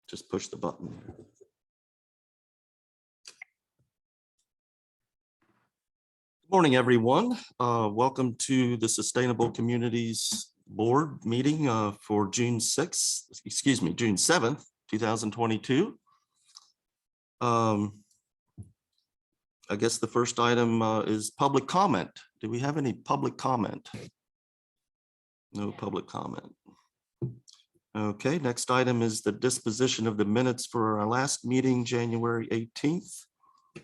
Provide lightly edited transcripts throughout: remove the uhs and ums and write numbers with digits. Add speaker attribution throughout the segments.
Speaker 1: Just push the button. Good morning, everyone. Welcome to the Sustainable Communities Board meeting for June 7th, 2022. I guess the first item is public comment. Do we have any public comment? No public comment. Okay, next item is the disposition of the minutes for our last meeting, January 18th. Does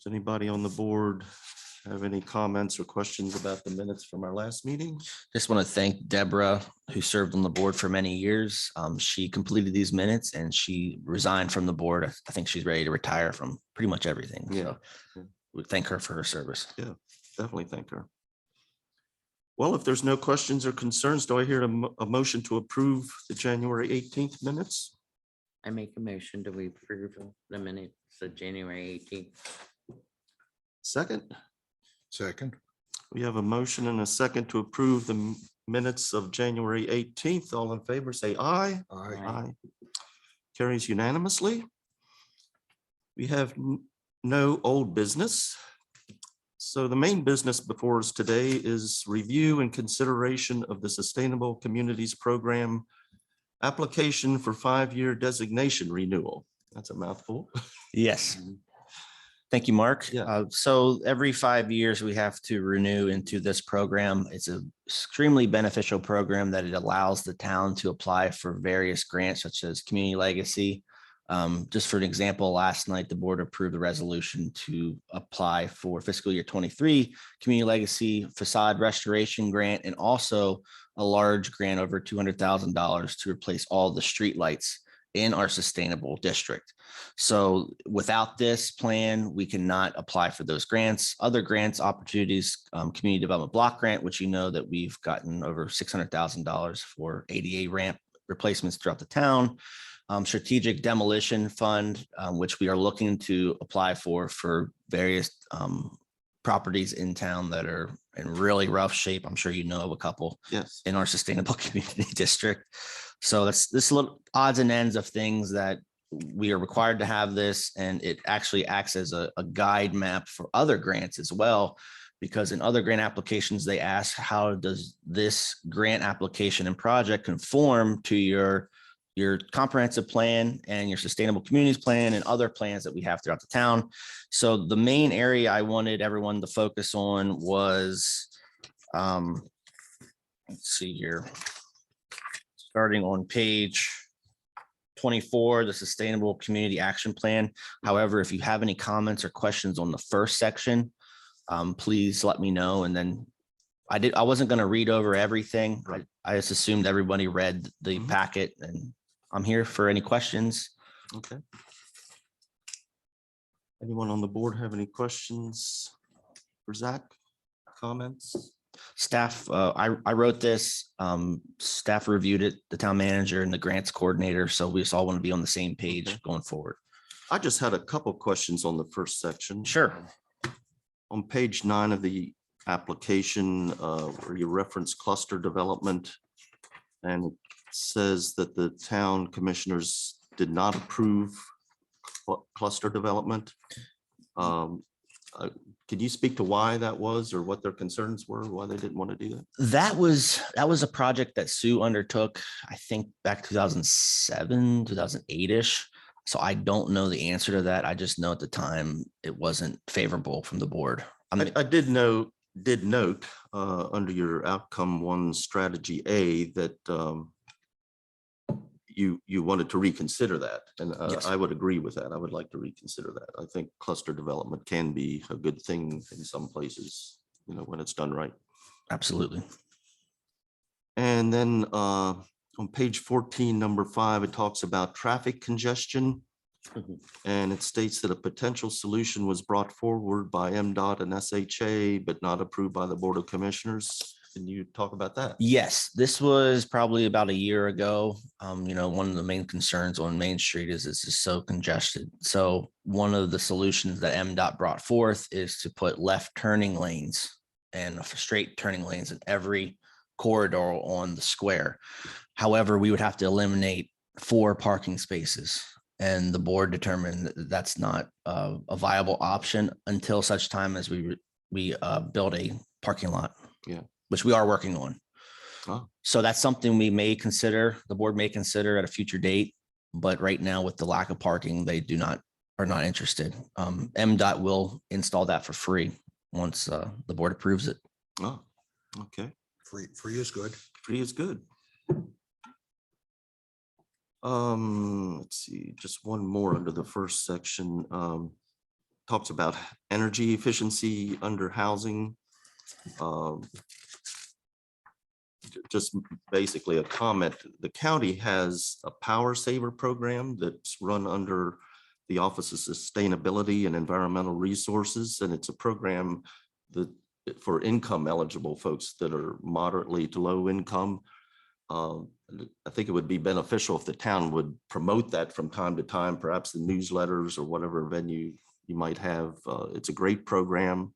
Speaker 1: anybody on the board have any comments or questions about the minutes from our last meeting?
Speaker 2: Just want to thank Deborah, who served on the board for many years. She completed these minutes and she resigned from the board. I think she's ready to retire from pretty much everything.
Speaker 1: Yeah.
Speaker 2: So we thank her for her service.
Speaker 1: Yeah, definitely thank her. Well, if there's no questions or concerns, do I hear a motion to approve the January 18th minutes?
Speaker 3: I make a motion to approve the minutes of January 18th.
Speaker 1: Second?
Speaker 4: Second.
Speaker 1: We have a motion and a second to approve the minutes of January 18th. All in favor, say aye.
Speaker 4: Aye.
Speaker 1: Aye. Carries unanimously. We have no old business. So the main business before us today is review and consideration of the Sustainable Communities Program application for 5-year designation renewal. That's a mouthful.
Speaker 2: Yes. Thank you, Mark.
Speaker 1: Yeah.
Speaker 2: So every 5 years, we have to renew into this program. It's an extremely beneficial program that it allows the town to apply for various grants, such as community legacy. Just for an example, last night, the board approved a resolution to apply for fiscal year 23 community legacy facade restoration grant, and also a large grant over $200,000 to replace all the streetlights in our sustainable district. So without this plan, we cannot apply for those grants. Other grants opportunities, community development block grant, which you know that we've gotten over $600,000 for ADA ramp replacements throughout the town. Strategic demolition fund, which we are looking to apply for various properties in town that are in really rough shape. I'm sure you know of a couple.
Speaker 1: Yes.
Speaker 2: In our sustainable community district. So that's this little odds and ends of things that we are required to have this, and it actually acts as a guide map for other grants as well, because in other grant applications, they ask, how does this grant application and project conform to your comprehensive plan and your sustainable communities plan and other plans that we have throughout the town. So the main area I wanted everyone to focus on was, let's see here, starting on page 24, the Sustainable Community Action Plan. However, if you have any comments or questions on the first section, please let me know. And then I wasn't going to read over everything. I just assumed everybody read the packet, and I'm here for any questions.
Speaker 1: Okay. Anyone on the board have any questions for Zach? Comments?
Speaker 2: Staff, I wrote this, staff reviewed it, the town manager and the grants coordinator. So we just all want to be on the same page going forward.
Speaker 1: I just had a couple questions on the first section.
Speaker 2: Sure.
Speaker 1: On page 9 of the application, where you reference cluster development, and it says that the town commissioners did not approve cluster development. Could you speak to why that was, or what their concerns were, why they didn't want to do that?
Speaker 2: That was a project that Sue undertook, I think back 2007, 2008-ish. So I don't know the answer to that. I just know at the time it wasn't favorable from the board.
Speaker 1: I did note under your outcome 1 strategy A that you wanted to reconsider that, and
Speaker 2: Yes.
Speaker 1: I would agree with that. I would like to reconsider that. I think cluster development can be a good thing in some places, when it's done right.
Speaker 2: Absolutely.
Speaker 1: And then on page 14, number 5, it talks about traffic congestion. And it states that a potential solution was brought forward by MDOT and SHA, but not approved by the Board of Commissioners. Can you talk about that?
Speaker 2: Yes, this was probably about a year ago. One of the main concerns on Main Street is it's just so congested. So one of the solutions that MDOT brought forth is to put left turning lanes and straight turning lanes in every corridor on the square. However, we would have to eliminate 4 parking spaces. And the board determined that that's not a viable option until such time as we build a parking lot.
Speaker 1: Yeah.
Speaker 2: Which we are working on.
Speaker 1: Oh.
Speaker 2: So that's something we may consider, the board may consider at a future date. But right now, with the lack of parking, they are not interested. MDOT will install that for free once the board approves it.
Speaker 1: Oh, okay.
Speaker 4: Free is good.
Speaker 1: Free is good. Let's see, just one more under the first section. Talks about energy efficiency under housing. Just basically a comment. The county has a power saver program that's run under the Office of Sustainability and Environmental Resources, and it's a program that for income eligible folks that are moderately to low income. I think it would be beneficial if the town would promote that from time to time, perhaps in newsletters or whatever venue you might have. It's a great program.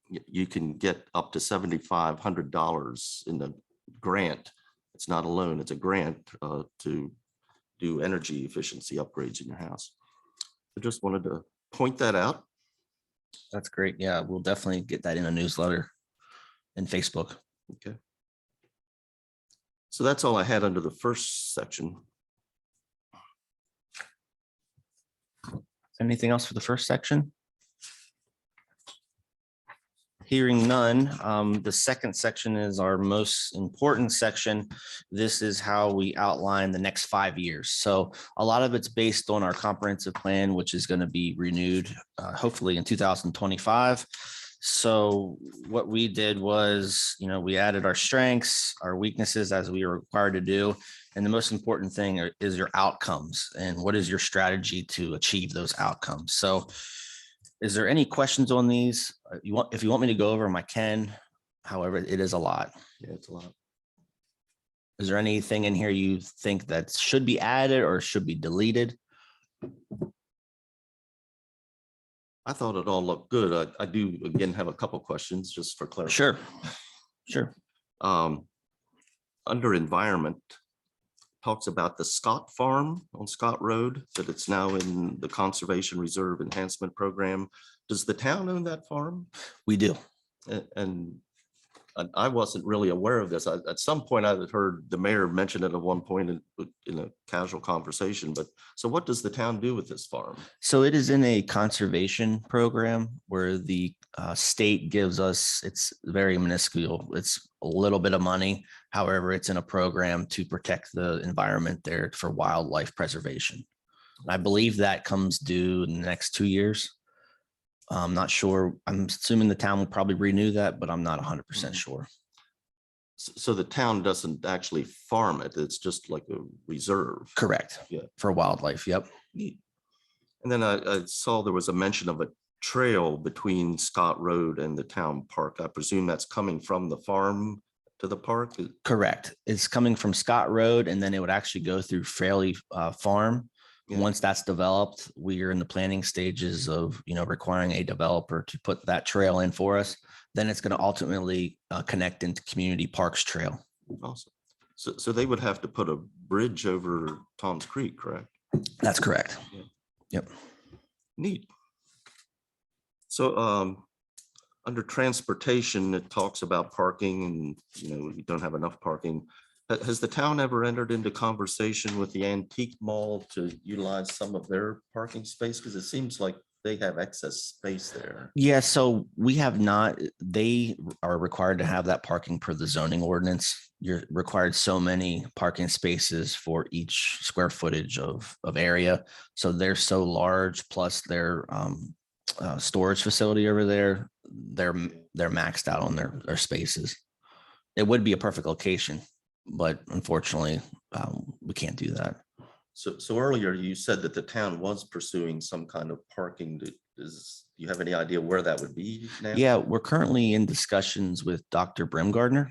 Speaker 1: You can get up to $7,500 in the grant. It's not a loan, it's a grant to do energy efficiency upgrades in your house. I just wanted to point that out.
Speaker 2: That's great. Yeah, we'll definitely get that in a newsletter and Facebook.
Speaker 1: Okay. So that's all I had under the first section.
Speaker 2: Anything else for the first section? Hearing none, the second section is our most important section. This is how we outline the next 5 years. So a lot of it's based on our comprehensive plan, which is going to be renewed hopefully in 2025. So what we did was, we added our strengths, our weaknesses as we were required to do. And the most important thing is your outcomes and what is your strategy to achieve those outcomes. So is there any questions on these? If you want me to go over them, I can. However, it is a lot.
Speaker 1: Yeah, it's a lot.
Speaker 2: Is there anything in here you think that should be added or should be deleted?
Speaker 1: I thought it all looked good. I do again have a couple questions just for clarity.
Speaker 2: Sure.
Speaker 1: Under environment, talks about the Scott Farm on Scott Road, that it's now in the Conservation Reserve Enhancement Program. Does the town own that farm?
Speaker 2: We do.
Speaker 1: And I wasn't really aware of this. At some point, I had heard the mayor mention it at one point in a casual conversation, but so what does the town do with this farm?
Speaker 2: So it is in a conservation program where the state gives us, it's very minuscule. It's a little bit of money. However, it's in a program to protect the environment there for wildlife preservation. I believe that comes due in the next 2 years. I'm not sure. I'm assuming the town will probably renew that, but I'm not 100% sure.
Speaker 1: So the town doesn't actually farm it. It's just like a reserve.
Speaker 2: Correct.
Speaker 1: Yeah.
Speaker 2: For wildlife. Yep.
Speaker 1: Neat. And then I saw there was a mention of a trail between Scott Road and the town park. I presume that's coming from the farm to the park?
Speaker 2: Correct. It's coming from Scott Road, and then it would actually go through Fraley Farm.
Speaker 1: Yeah.
Speaker 2: Once that's developed, we are in the planning stages of, requiring a developer to put that trail in for us. Then it's going to ultimately connect into Community Parks Trail.
Speaker 1: Awesome. So they would have to put a bridge over Tom's Creek, correct?
Speaker 2: That's correct.
Speaker 1: Yeah.
Speaker 2: Yep.
Speaker 1: Neat. So under transportation, it talks about parking and, you don't have enough parking. Has the town ever entered into conversation with the antique mall to utilize some of their parking space? Because it seems like they have excess space there.
Speaker 2: Yeah, so we have not, they are required to have that parking per the zoning ordinance. You're required so many parking spaces for each square footage of area. So they're so large, plus their storage facility over there, they're maxed out on their spaces. It would be a perfect location, but unfortunately, we can't do that.
Speaker 1: So earlier you said that the town was pursuing some kind of parking. Do you have any idea where that would be now?
Speaker 2: Yeah, we're currently in discussions with Dr. Brimgardner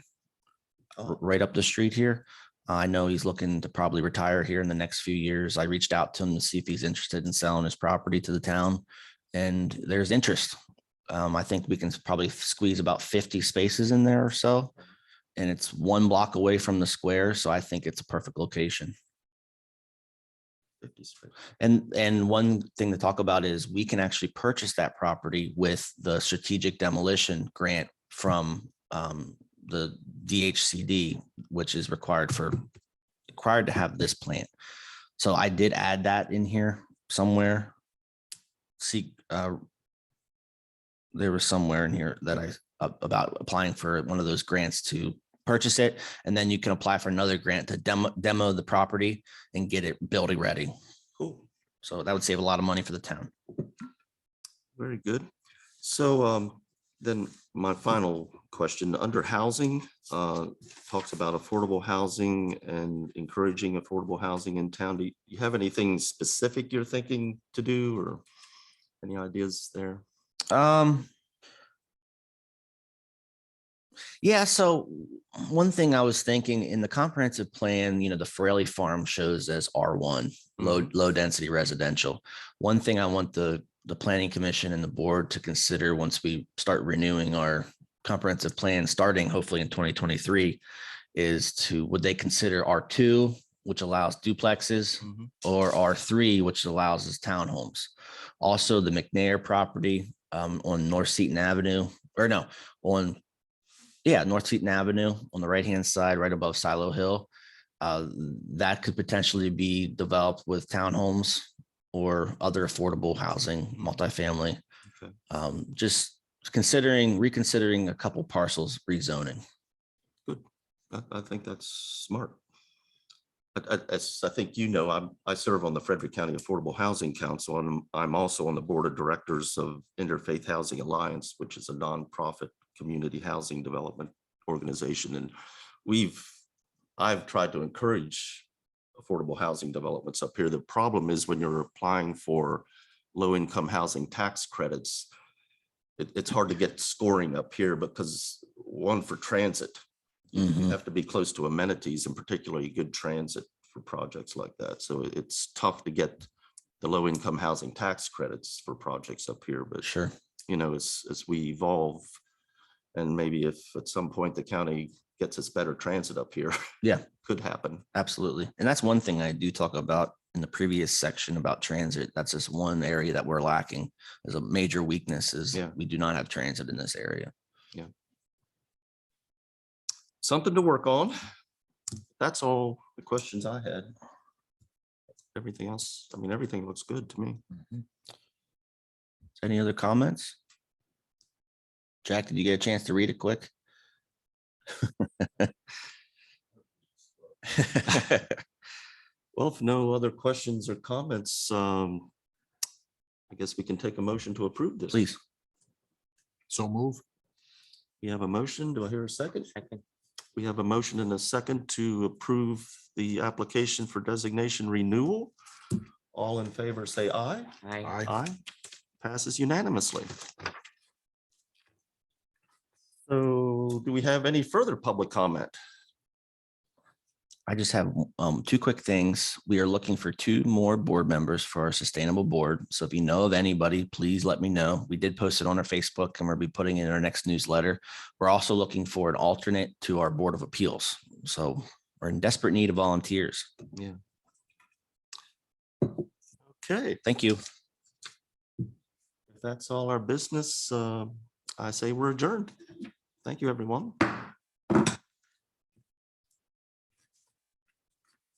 Speaker 2: right up the street here. I know he's looking to probably retire here in the next few years. I reached out to him to see if he's interested in selling his property to the town, and there's interest. I think we can probably squeeze about 50 spaces in there or so. and it's 1 block away from the square. So I think it's a perfect location.
Speaker 1: 50 Street.
Speaker 2: And one thing to talk about is we can actually purchase that property with the strategic demolition grant from the DHCD, which is required to have this plant. So I did add that in here somewhere. There was somewhere in here that about applying for one of those grants to purchase it, and then you can apply for another grant to demo the property and get it building ready.
Speaker 1: Cool.
Speaker 2: So that would save a lot of money for the town.
Speaker 1: Very good. So then my final question, under housing, talks about affordable housing and encouraging affordable housing in town. Do you have anything specific you're thinking to do, or any ideas there?
Speaker 2: Yeah, so one thing I was thinking in the comprehensive plan, the Fraley Farm shows as R1, low density residential. One thing I want the planning commission and the board to consider once we start renewing our comprehensive plan, starting hopefully in 2023, is would they consider R2, which allows duplexes, or R3, which allows us townhomes. Also the McNair property on North Seaton Avenue, or no, North Seaton Avenue on the right-hand side, right above Silo Hill. That could potentially be developed with townhomes or other affordable housing, multifamily.
Speaker 1: Okay.
Speaker 2: Just reconsidering a couple parcels rezoning.
Speaker 1: Good. I think that's smart. As I think I serve on the Frederick County Affordable Housing Council, and I'm also on the board of directors of Interfaith Housing Alliance, which is a nonprofit community housing development organization. And I've tried to encourage affordable housing developments up here. The problem is when you're applying for low-income housing tax credits, it's hard to get scoring up here because one, for transit, you have to be close to amenities, and particularly good transit for projects like that. So it's tough to get the low-income housing tax credits for projects up here. But
Speaker 2: Sure,
Speaker 1: as we evolve, and maybe if at some point the county gets its better transit up here,
Speaker 2: yeah,
Speaker 1: could happen.
Speaker 2: absolutely. And that's one thing I do talk about in the previous section about transit. That's just one area that we're lacking. There's a major weakness is we do not have transit in this area.
Speaker 1: Yeah. Something to work on. That's all the questions I had. Everything else, everything looks good to me.
Speaker 2: Any other comments? Jack, did you get a chance to read it quick?
Speaker 1: Well, if no other questions or comments, I guess we can take a motion to approve this.
Speaker 2: Please.
Speaker 4: So move.
Speaker 1: We have a motion. Do I hear a second?
Speaker 3: Second.
Speaker 1: We have a motion and a second to approve the application for designation renewal. All in favor, say aye.
Speaker 3: Aye.
Speaker 1: Aye. Passes unanimously. So do we have any further public comment?
Speaker 2: I just have 2 quick things. We are looking for 2 more board members for our sustainable board. So if you know of anybody, please let me know. We did post it on our Facebook and we'll be putting it in our next newsletter. We're also looking for an alternate to our Board of Appeals. So we're in desperate need of volunteers.
Speaker 1: Yeah. Okay,
Speaker 2: Thank you.
Speaker 1: if that's all our business, I say we're adjourned. Thank you, everyone.